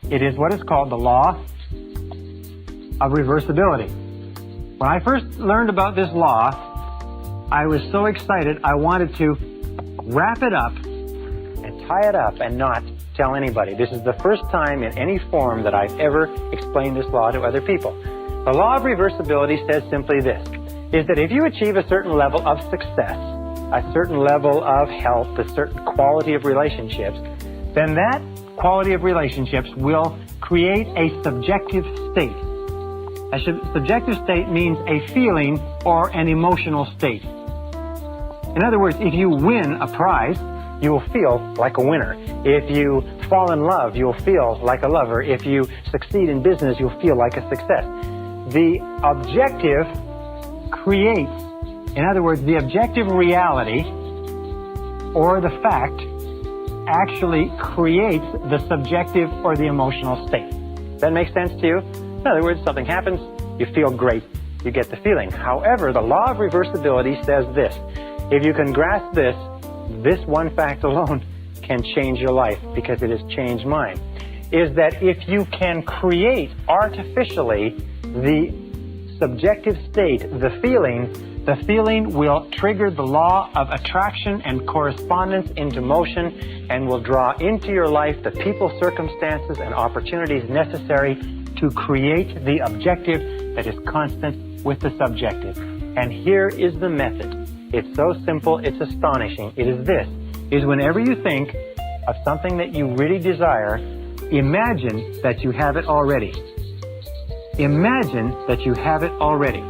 It is what is called the Law of Reversibility. When I first learned about this law, I was so excited I wanted to wrap it up and tie it up and not tell anybody. This is the first time in any form that I've ever explained this law to other people. The Law of Reversibility says simply this, is that if you achieve a certain level of success, a certain level of health, a certain quality of relationships, then that quality of relationships will create a subjective state. A subjective state means a feeling or an emotional state. In other words, if you win a prize, you will feel like a winner. If you fall in love, you'll feel like a lover. If you succeed in business, you'll feel like a success. The objective creates, in other words, the objective reality or the fact actually creates the subjective or the emotional state. Does that make sense to you? In other words, something happens, you feel great, you get the feeling. However, the Law of Reversibility says this, if you can grasp this one fact alone can change your life because it has changed mine, is that if you can create artificially the subjective state, the feeling will trigger the law of attraction and correspondence into motion and will draw into your life the people, circumstances, and opportunities necessary to create the objective that is constant with the subjective. And here is the method. It's so simple, it's astonishing. It is this, is whenever you think of something that you really desire, imagine that you have it already. Imagine that you have it already.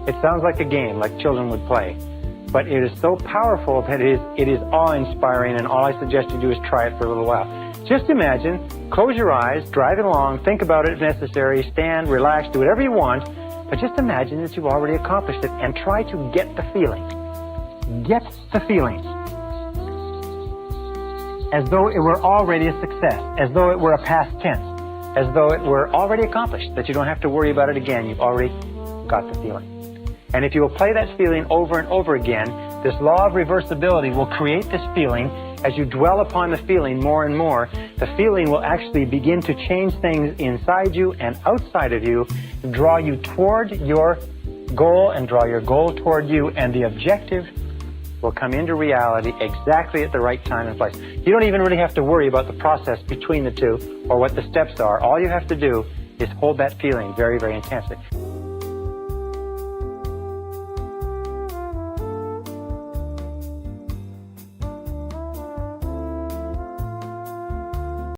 It sounds like a game, like children would play, but it is so powerful that it is awe-inspiring, and all I suggest you do is try it for a little while. Just imagine, close your eyes, driving along, think about it if necessary, stand, relax, do whatever you want, but just imagine that you've already accomplished it and try to get the feeling. Get the feeling. As though it were already a success, as though it were a past tense, as though it were already accomplished, that you don't have to worry about it again, you've already got the feeling. And if you will play that feeling over and over again, this law of reversibility will create this feeling. As you dwell upon the feeling more and more, the feeling will actually begin to change things inside you and outside of you, draw you toward your goal and draw your goal toward you, and the objective will come into reality exactly at the right time and place. You don't even really have to worry about the process between the two or what the steps are. All you have to do is hold that feeling very, very intensely.